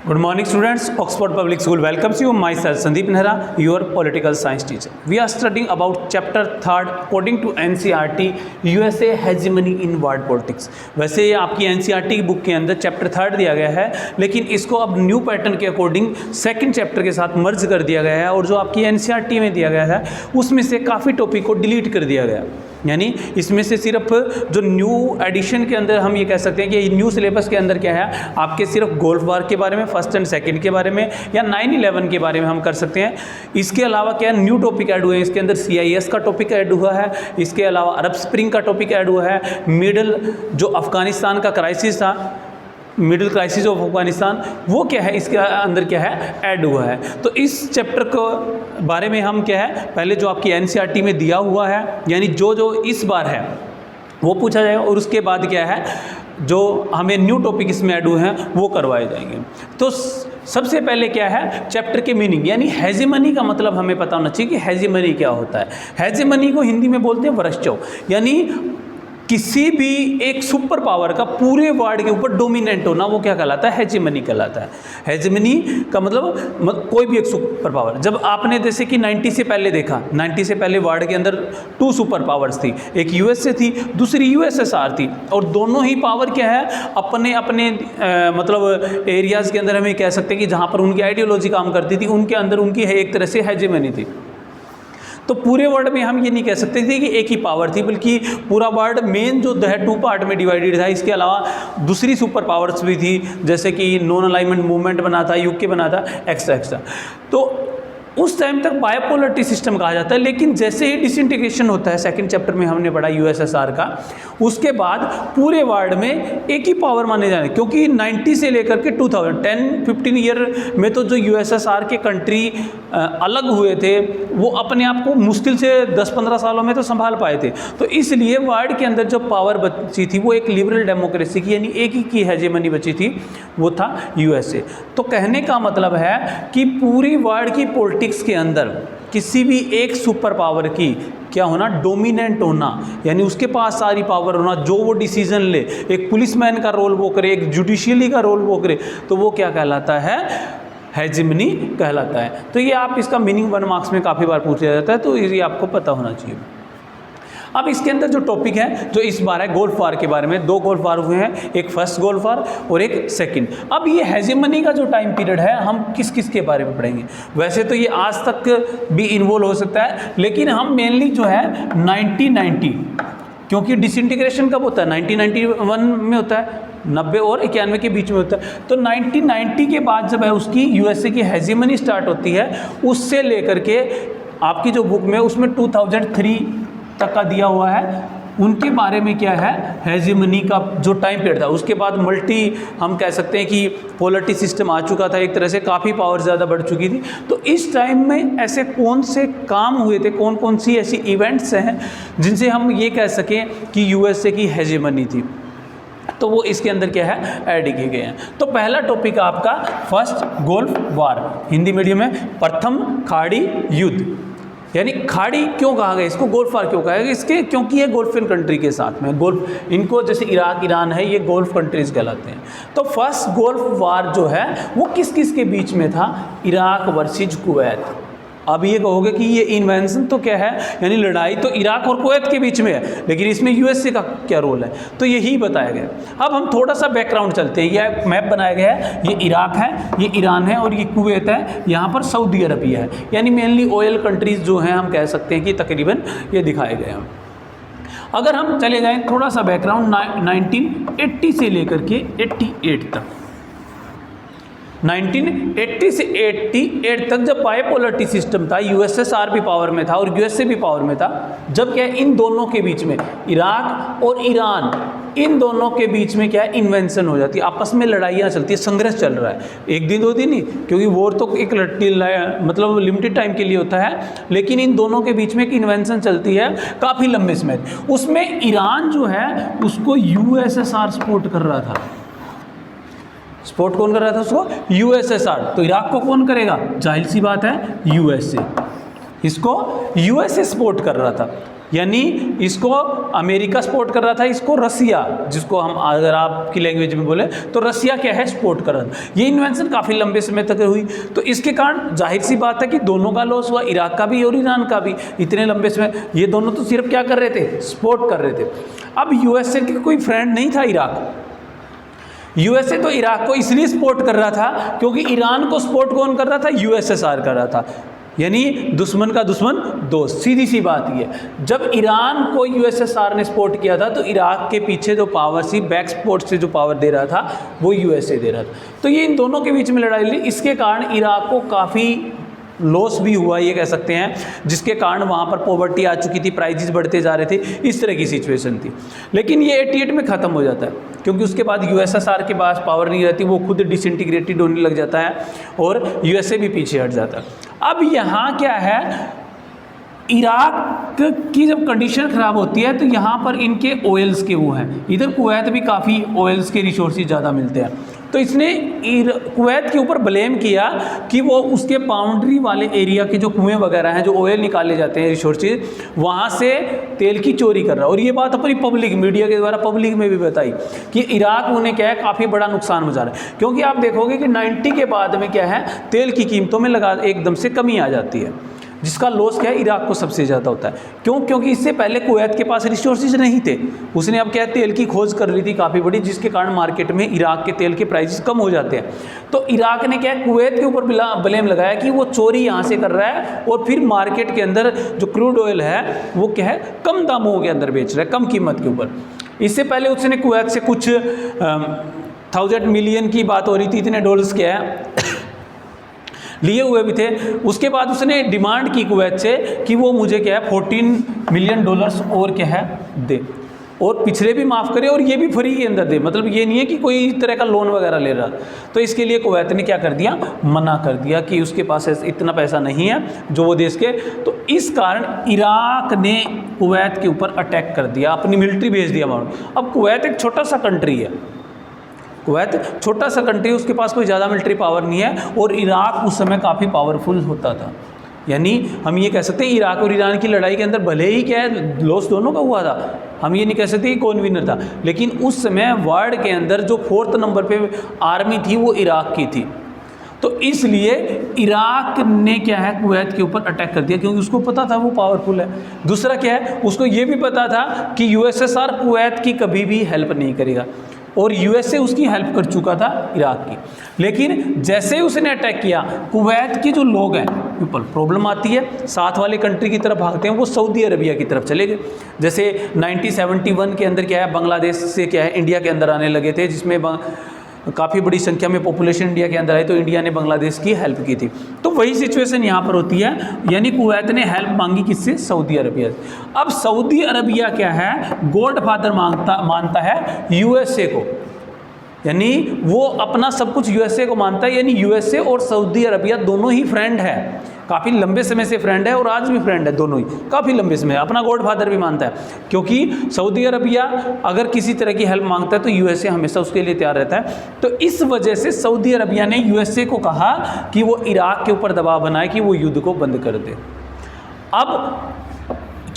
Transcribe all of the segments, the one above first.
Good morning students, Oxford Public School welcomes you. Myself Sandeep Nehra, your political science teacher. We are studying about chapter 3rd according to NCERT USA hegemony in world politics. वैसे ये आपकी NCERT की book के अंदर chapter 3rd दिया गया है, लेकिन इसको अब न्यू पैटर्न के अकॉर्डिंग सेकंड चैप्टर के साथ मर्ज कर दिया गया है और जो आपकी NCERT में दिया गया है उसमें से काफ़ी टॉपिक को डिलीट कर दिया गया। यानी इसमें से सिर्फ जो न्यू एडिशन के अंदर हम ये कह सकते हैं कि न्यू सिलेबस के अंदर क्या है, आपके सिर्फ गोल्फ वार के बारे में, फर्स्ट एंड सेकंड के बारे में या 9/11 के बारे में हम कर सकते हैं। इसके अलावा क्या न्यू टॉपिक ऐड हुए हैं, इसके अंदर CIS का टॉपिक ऐड हुआ है, इसके अलावा अरब स्प्रिंग का टॉपिक ऐड हुआ है, मिडल जो अफगानिस्तान का क्राइसिस था, मिडिल क्राइसिस ऑफ अफगानिस्तान, वो क्या है इसके अंदर क्या है ऐड हुआ है। तो इस चैप्टर को बारे में हम क्या है पहले जो आपकी NCERT में दिया हुआ है यानी जो इस बार है वो पूछा जाएगा और उसके बाद क्या है जो हमें न्यू टॉपिक इसमें ऐड हुए हैं वो करवाए जाएंगे। तो सबसे पहले क्या है चैप्टर के मीनिंग यानी हेजेमनी का मतलब हमें पता होना चाहिए कि हेजेमनी क्या होता है। हेजेमनी को हिंदी में बोलते हैं वर्चस्व, यानी किसी भी एक सुपर पावर का पूरे वर्ल्ड के ऊपर डोमिनेंट होना वो क्या कहलाता है, हेजेमनी कहलाता है। हेजेमनी का मतलब कोई भी एक सुपर पावर, जब आपने जैसे कि 90 से पहले देखा, 90 से पहले वर्ल्ड के अंदर 2 सुपर पावर्स थी, एक USA थी, दूसरी USSR थी, और दोनों ही पावर क्या है अपने अपने मतलब एरियाज़ के अंदर हमें कह सकते हैं कि जहाँ पर उनकी आइडियोलॉजी काम करती थी उनके अंदर उनकी एक तरह से हेजेमनी थी। तो पूरे वर्ल्ड में हम ये नहीं कह सकते थे कि एक ही पावर थी, बल्कि पूरा वर्ल्ड मेन जो है 2 पार्ट में डिवाइडेड था। इसके अलावा दूसरी सुपर पावर्स भी थी, जैसे कि नॉन अलाइनमेंट मूवमेंट बना था, UK बना था, एक्स्ट्रा। तो उस टाइम तक बायोपोलरिटी सिस्टम कहा जाता है, लेकिन जैसे ही डिसइंटीग्रेशन होता है, सेकंड चैप्टर में हमने पढ़ा USSR का, उसके बाद पूरे वर्ल्ड में एक ही पावर माने जाने, क्योंकि 90 से लेकर के 2010-15 ईयर में तो जो USSR के कंट्री अलग हुए थे वो अपने आप को मुश्किल से 10-15 सालों में तो संभाल पाए थे। तो इसलिए वर्ल्ड के अंदर जो पावर बची थी वो एक लिबरल डेमोक्रेसी की यानी एक ही की हेजेमनी बची थी, वो था USA। तो कहने का मतलब है कि पूरी वर्ल्ड की पॉलिटिक्स के अंदर किसी भी एक सुपर पावर की क्या होना, डोमिनेंट होना, यानी उसके पास सारी पावर होना, जो वो डिसीजन ले, एक पुलिसमैन का रोल वो करे, एक जुडिशियली का रोल वो करे, तो वो क्या कहलाता है, हेजेमनी कहलाता है। तो ये आप इसका मीनिंग 1 मार्क्स में काफ़ी बार पूछा जाता है, तो ये आपको पता होना चाहिए। अब इसके अंदर जो टॉपिक है जो इस बार है गोल्फ वार के बारे में, 2 गोल्फ वार हुए हैं, एक फर्स्ट गोल्फ वार और एक सेकंड। अब ये हेजेमनी का जो टाइम पीरियड है हम किस किस के बारे में पढ़ेंगे, वैसे तो ये आज तक भी इन्वॉल्व हो सकता है, लेकिन हम मेनली जो है 1990, क्योंकि डिसइंटीग्रेशन कब होता है 1991 में होता है, 90 और 91 के बीच में होता है। तो 1990 के बाद जब है उसकी USA की हेजेमनी स्टार्ट होती है, उससे लेकर के आपकी जो बुक में उसमें 2003 तक का दिया हुआ है, उनके बारे में क्या है हेजेमनी का जो टाइम पीरियड था। उसके बाद हम कह सकते हैं कि पोलरिटी सिस्टम आ चुका था, एक तरह से काफ़ी पावर ज़्यादा बढ़ चुकी थी। तो इस टाइम में ऐसे कौन से काम हुए थे, कौन कौन सी ऐसी इवेंट्स हैं जिनसे हम ये कह सकें कि USA की हेजेमनी थी, तो वो इसके अंदर क्या है ऐड किए गए हैं। तो पहला टॉपिक आपका फर्स्ट गोल्फ वार, हिंदी मीडियम में प्रथम खाड़ी युद्ध, यानी खाड़ी क्यों कहा गया, इसको गोल्फ वार क्यों कहा गया, इसके क्योंकि ये गोल्फियन कंट्री के साथ में गोल्फ, इनको जैसे इराक ईरान है ये गोल्फ कंट्रीज कहलाते हैं। तो फर्स्ट गोल्फ वार जो है वो किस किस के बीच में था, इराक वर्सेज कुवैत। अब ये कहोगे कि ये इन्वेंशन तो क्या है, यानी लड़ाई तो इराक और कुवैत के बीच में है, लेकिन इसमें USA का क्या रोल है, तो यही बताया गया। अब हम थोड़ा सा बैकग्राउंड चलते हैं। यह मैप बनाया गया है, ये इराक है, ये ईरान है और ये कुवैत है, यहाँ पर सऊदी अरबिया है, यानी मेनली ऑयल कंट्रीज जो हैं हम कह सकते हैं कि तकरीबन ये दिखाए गए हैं। अगर हम चले जाएँ थोड़ा सा बैकग्राउंड 1980 से लेकर के 88 तक, 1980 से 88 तक जब बायोपोलरिटी सिस्टम था, USSR भी पावर में था और USA भी पावर में था, जब क्या इन दोनों के बीच में इराक और ईरान, इन दोनों के बीच में क्या इन्वेंशन हो जाती है, आपस में लड़ाइयाँ चलती है, संघर्ष चल रहा है, 1 दिन 2 दिन नहीं, क्योंकि वॉर तो एक मतलब लिमिटेड टाइम के लिए होता है, लेकिन इन दोनों के बीच में एक इन्वेंशन चलती है काफ़ी लंबे समय। उसमें ईरान जो है उसको USSR सपोर्ट कर रहा था। सपोर्ट कौन कर रहा था उसको, USSR। तो इराक को कौन करेगा, जाहिर सी बात है USA, इसको USA सपोर्ट कर रहा था। यानी इसको अमेरिका सपोर्ट कर रहा था, इसको रसिया, जिसको हम अगर आपकी लैंग्वेज में बोले तो रसिया क्या है, सपोर्ट कर रहा था। ये इन्वेंशन काफ़ी लंबे समय तक हुई, तो इसके कारण जाहिर सी बात है कि दोनों का लॉस हुआ, इराक का भी और ईरान का भी। इतने लंबे समय ये दोनों तो सिर्फ क्या कर रहे थे, सपोर्ट कर रहे थे। अब यूएसए के कोई फ्रेंड नहीं था इराक। यूएसए तो इराक को इसलिए सपोर्ट कर रहा था क्योंकि ईरान को सपोर्ट कौन कर रहा था, यूएसएसआर कर रहा था। यानी दुश्मन का दुश्मन दोस्त, सीधी सी बात ये। जब ईरान को यूएसएसआर ने सपोर्ट किया था तो इराक के पीछे जो पावर थी, बैक सपोर्ट से जो पावर दे रहा था वो यूएसए दे रहा था। तो ये इन दोनों के बीच में लड़ाई लड़ी, इसके कारण इराक को काफ़ी लॉस भी हुआ ये कह सकते हैं, जिसके कारण वहाँ पर पॉवर्टी आ चुकी थी, प्राइजेस बढ़ते जा रहे थे, इस तरह की सिचुएशन थी। लेकिन ये 88 में ख़त्म हो जाता है क्योंकि उसके बाद यूएसएसआर के पास पावर नहीं रहती, वो खुद डिसइंटीग्रेटेड होने लग जाता है और यूएसए भी पीछे हट जाता है। अब यहाँ क्या है, इराक की जब कंडीशन ख़राब होती है तो यहाँ पर इनके ऑयल्स के वो हैं, इधर कुवैत भी काफ़ी ऑयल्स के रिसोर्सेज ज़्यादा मिलते हैं। तो इसने कुवैत के ऊपर ब्लेम किया कि वो उसके बाउंड्री वाले एरिया के जो कुएं वगैरह हैं, जो ऑयल निकाले जाते हैं रिसोर्सेज, वहाँ से तेल की चोरी कर रहा है। और ये बात अपनी पब्लिक मीडिया के द्वारा पब्लिक में भी बताई कि इराक उन्हें क्या है, काफ़ी बड़ा नुकसान मचा रहा है। क्योंकि आप देखोगे कि 90 के बाद में क्या है, तेल की कीमतों में एकदम से कमी आ जाती है, जिसका लॉस क्या है, इराक को सबसे ज़्यादा होता है। क्यों? क्योंकि इससे पहले कुवैत के पास रिसोर्सेज नहीं थे, उसने अब क्या है, तेल की खोज कर ली थी काफ़ी बड़ी, जिसके कारण मार्केट में इराक के तेल के प्राइसेस कम हो जाते हैं। तो इराक ने क्या है, कुवैत के ऊपर ब्लेम लगाया कि वो चोरी यहाँ से कर रहा है और फिर मार्केट के अंदर जो क्रूड ऑयल है वो क्या है, कम दामों के अंदर बेच रहा है, कम कीमत के ऊपर। इससे पहले उसने कुवैत से कुछ 1000 मिलियन की बात हो रही थी, इतने डॉलर्स क्या है लिए हुए भी थे। उसके बाद उसने डिमांड की कुवैत से कि वो मुझे क्या है, 14 मिलियन डॉलर्स और क्या है दे, और पिछले भी माफ़ करे और ये भी फ्री के अंदर दे। मतलब ये नहीं है कि कोई तरह का लोन वगैरह ले रहा। तो इसके लिए कुवैत ने क्या कर दिया, मना कर दिया कि उसके पास इतना पैसा नहीं है जो वो देश के। तो इस कारण इराक ने कुवैत के ऊपर अटैक कर दिया, अपनी मिलिट्री भेज दिया वहाँ। अब कुवैत एक छोटा सा कंट्री है, कुवैत छोटा सा कंट्री, उसके पास कोई ज़्यादा मिलिट्री पावर नहीं है, और इराक उस समय काफ़ी पावरफुल होता था। यानी हम ये कह सकते हैं इराक और ईरान की लड़ाई के अंदर भले ही क्या है, लॉस दोनों का हुआ था, हम ये नहीं कह सकते कि कौन विनर था, लेकिन उस समय वर्ल्ड के अंदर जो 4th नंबर पे आर्मी थी वो इराक की थी। तो इसलिए इराक ने क्या है, कुवैत के ऊपर अटैक कर दिया, क्योंकि उसको पता था वो पावरफुल है। दूसरा क्या है, उसको ये भी पता था कि यूएसएसआर कुवैत की कभी भी हेल्प नहीं करेगा, और यूएसए उसकी हेल्प कर चुका था इराक की। लेकिन जैसे ही उसने अटैक किया, कुवैत के जो लोग हैं पीपल, प्रॉब्लम आती है, साथ वाले कंट्री की तरफ भागते हैं, वो सऊदी अरबिया की तरफ चले गए। जैसे 1971 के अंदर क्या है, बांग्लादेश से क्या है इंडिया के अंदर आने लगे थे, जिसमें काफ़ी बड़ी संख्या में पॉपुलेशन इंडिया के अंदर आई, तो इंडिया ने बांग्लादेश की हेल्प की थी। तो वही सिचुएशन यहाँ पर होती है, यानी कुवैत ने हेल्प मांगी किससे, सऊदी अरबिया से। अब सऊदी अरबिया क्या है, गॉड फादर मानता है यूएसए को, यानी वो अपना सब कुछ यूएसए को मानता है। यानी यूएसए और सऊदी अरबिया दोनों ही फ्रेंड है, काफ़ी लंबे समय से फ्रेंड है, और आज भी फ्रेंड है, दोनों ही काफ़ी लंबे समय, अपना गॉड फादर भी मानता है। क्योंकि सऊदी अरबिया अगर किसी तरह की हेल्प मांगता है तो यूएसए हमेशा उसके लिए तैयार रहता है। तो इस वजह से सऊदी अरबिया ने यूएसए को कहा कि वो इराक के ऊपर दबाव बनाए कि वो युद्ध को बंद कर दे। अब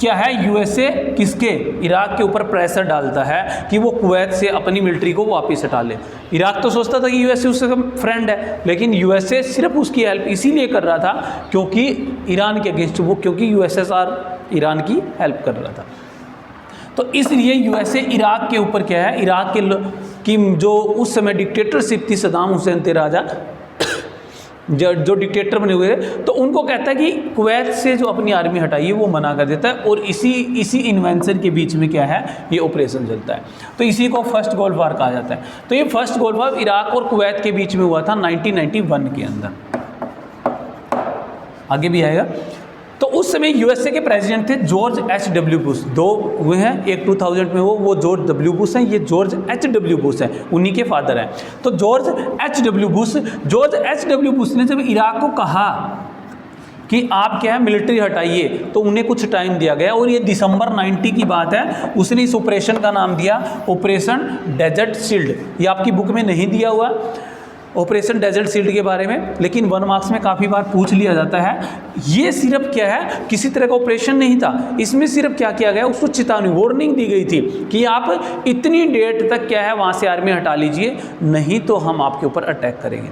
क्या है, यूएसए किसके, इराक के ऊपर प्रेशर डालता है कि वो कुवैत से अपनी मिलिट्री को वापस हटा ले। इराक तो सोचता था कि यूएसए उसका फ्रेंड है, लेकिन यूएसए सिर्फ उसकी हेल्प इसीलिए कर रहा था क्योंकि ईरान के अगेंस्ट वो, क्योंकि यूएसएसआर ईरान की हेल्प कर रहा था। तो इसलिए यूएसए इराक के ऊपर क्या है, इराक की जो उस समय डिक्टेटरशिप थी, सदाम हुसैन थे राजा, जो डिक्टेटर बने हुए थे, तो उनको कहता है कि कुवैत से जो अपनी आर्मी हटाइए, वो मना कर देता है। और इसी इन्वेंशन के बीच में क्या है, ये ऑपरेशन चलता है। तो इसी को फर्स्ट गोल्फ वार कहा जाता है। तो ये फर्स्ट गोल्फ वार इराक और कुवैत के बीच में हुआ था 1991 के अंदर। आगे भी आएगा। तो उस समय यूएसए के प्रेसिडेंट थे जॉर्ज एच.डब्ल्यू. बुश, दो हुए हैं, एक 2000 में वो जॉर्ज डब्ल्यू बुश हैं, ये जॉर्ज एच.डब्ल्यू. बुश हैं, उन्हीं के फादर हैं। तो जॉर्ज एच.डब्ल्यू. बुश ने जब इराक को कहा कि आप क्या है मिलिट्री हटाइए, तो उन्हें कुछ टाइम दिया गया, और ये दिसंबर 90 की बात है। उसने इस ऑपरेशन का नाम दिया ऑपरेशन डेजर्ट शील्ड। ये आपकी बुक में नहीं दिया हुआ, ऑपरेशन डेजर्ट शील्ड के बारे में, लेकिन 1 मार्क्स में काफ़ी बार पूछ लिया जाता है। ये सिर्फ क्या है, किसी तरह का ऑपरेशन नहीं था, इसमें सिर्फ क्या किया गया, उसको चेतावनी वार्निंग दी गई थी कि आप इतनी डेट तक क्या है वहाँ से आर्मी हटा लीजिए, नहीं तो हम आपके ऊपर अटैक करेंगे।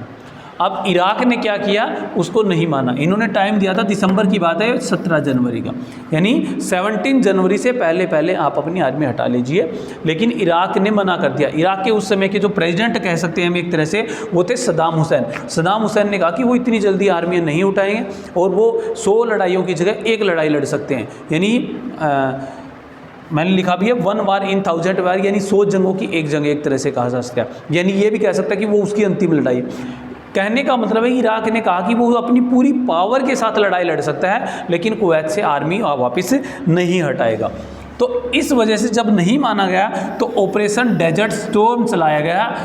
अब इराक ने क्या किया, उसको नहीं माना। इन्होंने टाइम दिया था, दिसंबर की बात है, 17 जनवरी का, यानी 17 जनवरी से पहले पहले आप अपनी आर्मी हटा लीजिए, लेकिन इराक ने मना कर दिया। इराक के उस समय के जो प्रेसिडेंट कह सकते हैं हम एक तरह से, वो थे सद्दाम हुसैन। सद्दाम हुसैन ने कहा कि वो इतनी जल्दी आर्मी नहीं उठाएंगे और वो 100 लड़ाइयों की जगह 1 लड़ाई लड़ सकते हैं, यानी मैंने लिखा भी है 1 वार इन 1000 वार, यानी 100 जंगों की एक जंग एक तरह से कहा जा सकता है। यानी ये भी कह सकता है कि वो उसकी अंतिम लड़ाई। कहने का मतलब है इराक ने कहा कि वो अपनी पूरी पावर के साथ लड़ाई लड़ सकता है, लेकिन कुवैत से आर्मी वापस नहीं हटाएगा। तो इस वजह से जब नहीं माना गया तो ऑपरेशन डेजर्ट स्टॉर्म चलाया गया,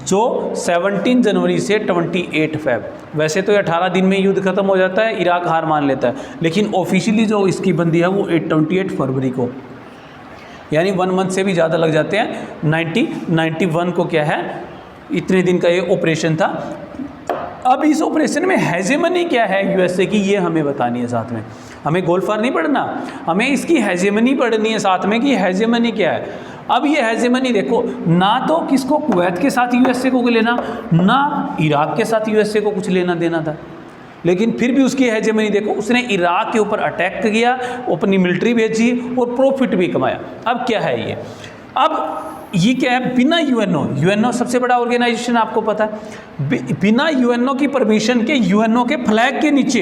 जो 17 जनवरी से 28 फेब। वैसे तो 18 दिन में युद्ध खत्म हो जाता है, इराक हार मान लेता है, लेकिन ऑफिशियली जो इसकी बंदी है वो 28 फरवरी को, यानी 1 मंथ से भी ज़्यादा लग जाते हैं। 91 को क्या है, इतने दिन का ये ऑपरेशन था। अब इस ऑपरेशन में हेजेमनी क्या है यूएसए की, ये हमें बतानी है साथ में। हमें गोलफार नहीं पढ़ना, हमें इसकी हेजेमनी पढ़नी है साथ में कि हेजेमनी क्या है। अब ये हेजेमनी देखो, ना तो किसको, कुवैत के साथ यूएसए को लेना, ना इराक के साथ यूएसए को कुछ लेना देना था, लेकिन फिर भी उसकी हेजेमनी देखो, उसने इराक के ऊपर अटैक किया, अपनी मिलिट्री भेजी और प्रॉफिट भी कमाया। अब क्या है ये, अब ये क्या है, बिना यूएनओ सबसे बड़ा ऑर्गेनाइजेशन आपको पता है, बिना यूएनओ की परमिशन के, यूएनओ के फ्लैग के नीचे,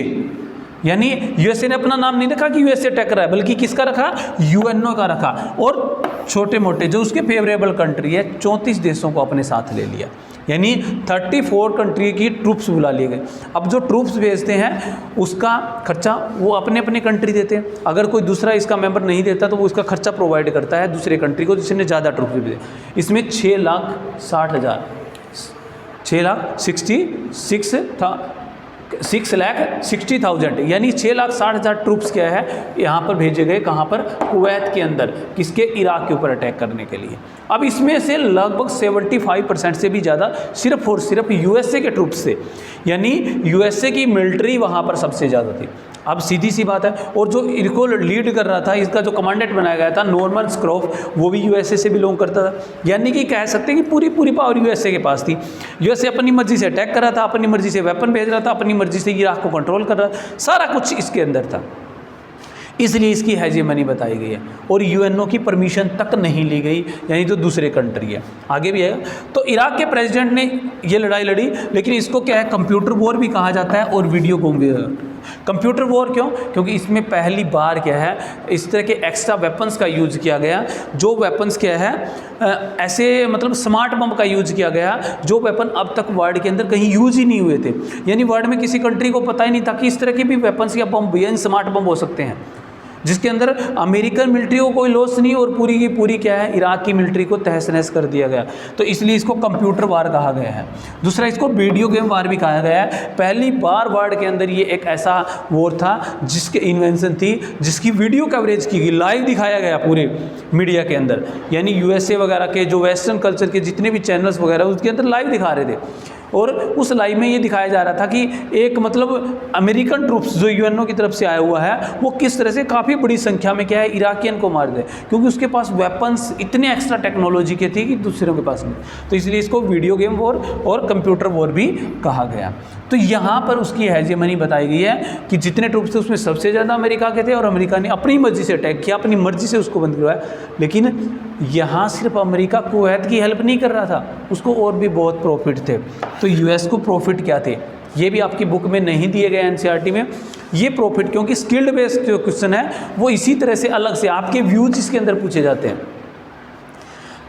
यानी यूएसए ने अपना नाम नहीं रखा कि यूएसए अटैक रहा है, बल्कि किसका रखा, यूएनओ का रखा, और छोटे मोटे जो उसके फेवरेबल कंट्री है 34 देशों को अपने साथ ले लिया, यानी 34 कंट्री की ट्रूप्स बुला लिए गए। अब जो ट्रूप्स भेजते हैं उसका खर्चा वो अपने अपने कंट्री देते हैं, अगर कोई दूसरा इसका मेंबर नहीं देता तो वो उसका खर्चा प्रोवाइड करता है दूसरे कंट्री को जिसने ज़्यादा ट्रूप्स भेजे। इसमें 6,60,000 यानी 6,60,000 ट्रूप्स क्या है यहाँ पर भेजे गए, कहाँ पर, कुवैत के अंदर, किसके, इराक के ऊपर अटैक करने के लिए। अब इसमें से लगभग 75% से भी ज़्यादा सिर्फ और सिर्फ यूएसए के ट्रूप्स थे, यानी यूएसए की मिलिट्री वहाँ पर सबसे ज़्यादा थी। अब सीधी सी बात है, और जो इनको लीड कर रहा था, इसका जो कमांडेंट बनाया गया था नॉर्मन स्क्रॉफ, वो भी यूएसए से बिलोंग करता था, यानी कि कह सकते हैं कि पूरी पावर यूएसए के पास थी। यूएसए अपनी मर्जी से अटैक कर रहा था, अपनी मर्जी से वेपन भेज रहा था, अपनी मर्जी से इराक को कंट्रोल कर रहा था, सारा कुछ इसके अंदर था, इसलिए इसकी हेजेमनी बताई गई है। और यूएनओ की परमिशन तक नहीं ली गई, यानी जो दूसरे कंट्री है, आगे भी आएगा। तो इराक के प्रेसिडेंट ने ये लड़ाई लड़ी, लेकिन इसको क्या है, कंप्यूटर वॉर भी कहा जाता है और वीडियो गेम। कंप्यूटर वॉर क्यों, क्योंकि इसमें पहली बार क्या है, इस तरह के एक्स्ट्रा वेपन्स का यूज़ किया गया, जो वेपन्स क्या है, ऐसे मतलब स्मार्ट बम का यूज़ किया गया, जो वेपन अब तक वर्ल्ड के अंदर कहीं यूज़ ही नहीं हुए थे, यानी वर्ल्ड में किसी कंट्री को पता ही नहीं था कि इस तरह के भी वेपन्स या बम, यानी स्मार्ट बम हो सकते हैं, जिसके अंदर अमेरिकन मिलिट्री को कोई लॉस नहीं और पूरी की पूरी क्या है, इराक की मिलिट्री को तहस नहस कर दिया गया। तो इसलिए इसको कंप्यूटर वार कहा गया है। दूसरा, इसको वीडियो गेम वार भी कहा गया है। पहली बार वर्ल्ड के अंदर ये एक ऐसा वॉर था जिसके इन्वेंशन थी, जिसकी वीडियो कवरेज की गई, लाइव दिखाया गया पूरे मीडिया के अंदर, यानी यूएसए वगैरह के जो वेस्टर्न कल्चर के जितने भी चैनल्स वगैरह उसके अंदर लाइव दिखा रहे थे। और उस लाइव में ये दिखाया जा रहा था कि एक मतलब अमेरिकन ट्रूप्स जो यूएनओ की तरफ से आया हुआ है, वो किस तरह से काफ़ी बड़ी संख्या में क्या है, इराकियन को मार दे, क्योंकि उसके पास वेपन्स इतने एक्स्ट्रा टेक्नोलॉजी के थे कि दूसरों के पास नहीं। तो इसलिए इसको वीडियो गेम वॉर और कंप्यूटर वॉर भी कहा गया। तो यहाँ पर उसकी हेजेमनी बताई गई है कि जितने ट्रूप्स थे उसमें सबसे ज़्यादा अमेरिका के थे, और अमेरिका ने अपनी मर्जी से अटैक किया, अपनी मर्जी से उसको बंद करवाया। लेकिन यहाँ सिर्फ अमेरिका कुवैत की हेल्प नहीं कर रहा था, उसको और भी बहुत प्रॉफिट थे। तो यूएस को प्रॉफिट क्या थे, ये भी आपकी बुक में नहीं दिए गए एनसीईआरटी में। ये प्रॉफिट, क्योंकि स्किल्ड बेस्ड जो क्वेश्चन है वो इसी तरह से अलग से आपके व्यूज इसके अंदर पूछे जाते हैं।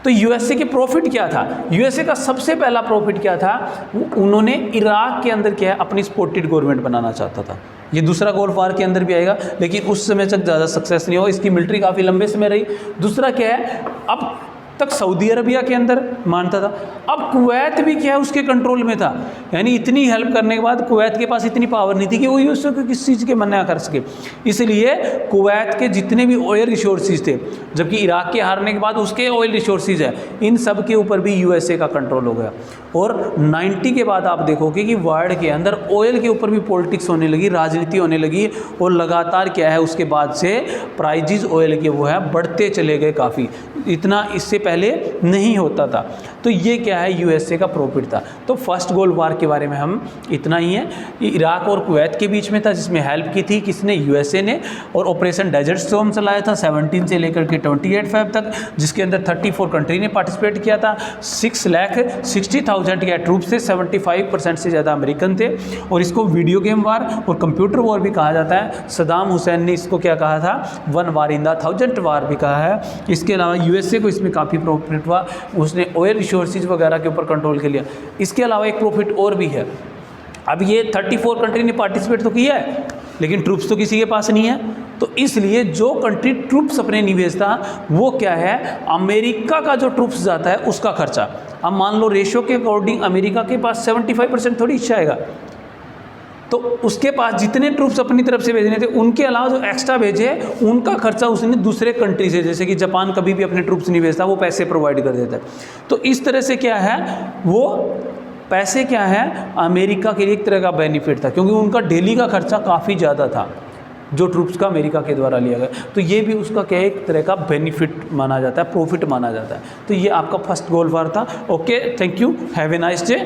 तो यूएसए के प्रॉफिट क्या था, यूएसए का सबसे पहला प्रॉफिट क्या था, उन्होंने इराक के अंदर क्या है, अपनी सपोर्टेड गवर्नमेंट बनाना चाहता था। ये दूसरा गोल्फ वार के अंदर भी आएगा, लेकिन उस समय तक ज़्यादा सक्सेस नहीं हुआ, इसकी मिलिट्री काफ़ी लंबे समय रही। दूसरा क्या है, अब तक सऊदी अरबिया के अंदर मानता था। अब कुवैत भी क्या है, उसके कंट्रोल में था। यानी इतनी हेल्प करने के बाद कुवैत के पास इतनी पावर नहीं थी कि वो यूएसए को किसी चीज़ के मना कर सके। इसलिए कुवैत के जितने भी ऑयल रिसोर्सेज थे, जबकि इराक के हारने के बाद उसके ऑयल रिसोर्सेज है, इन सब के ऊपर भी यूएसए का कंट्रोल हो गया। और 90 के बाद आप देखोगे कि वर्ल्ड के अंदर ऑयल के ऊपर भी पॉलिटिक्स होने लगी, राजनीति होने लगी, और लगातार क्या है उसके बाद से प्राइजेज ऑयल के वो है बढ़ते चले गए काफ़ी। इतना इससे पहले नहीं होता था। तो ये क्या है, यूएसए का प्रॉफिट था। तो फर्स्ट गोल्ड वार के बारे में हम इतना ही है। इराक और कुवैत के बीच में था, जिसमें हेल्प की थी किसने, यूएसए ने। और ऑपरेशन डेजर्ट स्टॉर्म चलाया था 17 से लेकर के 28 फेब तक, जिसके अंदर 34 कंट्री ने पार्टिसिपेट किया था। 6,60,000 के ट्रूप्स थे, 75% से ज़्यादा अमेरिकन थे। और इसको वीडियो गेम वार और कंप्यूटर वॉर भी कहा जाता है। सदाम हुसैन ने इसको क्या कहा था, 1 वार इन द 1000 वार भी कहा है। इसके अलावा यूएसए को इसमें काफ़ी प्रॉफिट हुआ, उसने ऑयल रिसोर्सेज वगैरह के ऊपर कंट्रोल कर लिया। इसके अलावा एक प्रॉफिट और भी है। अब ये 34 कंट्री ने पार्टिसिपेट तो किया है, लेकिन ट्रूप्स तो किसी के पास नहीं है। तो इसलिए जो कंट्री ट्रूप्स अपने नहीं भेजता, वो क्या है, अमेरिका का जो ट्रूप्स जाता है उसका खर्चा। अब मान लो रेशो के अकॉर्डिंग अमेरिका के पास 75% थोड़ी इच्छा आएगा, तो उसके पास जितने ट्रूप्स अपनी तरफ से भेजने थे, उनके अलावा जो एक्स्ट्रा भेजे उनका खर्चा उसने दूसरे कंट्री से, जैसे कि जापान कभी भी अपने ट्रूप्स नहीं भेजता, वो पैसे प्रोवाइड कर देता है। तो इस तरह से क्या है, वो पैसे क्या है, अमेरिका के लिए एक तरह का बेनिफिट था, क्योंकि उनका डेली का खर्चा काफ़ी ज़्यादा था जो ट्रूप्स का अमेरिका के द्वारा लिया गया। तो ये भी उसका क्या है, एक तरह का बेनिफिट माना जाता है, प्रॉफिट माना जाता है। तो ये आपका फर्स्ट गोल्ड वार था। Okay, thank you, have a nice day.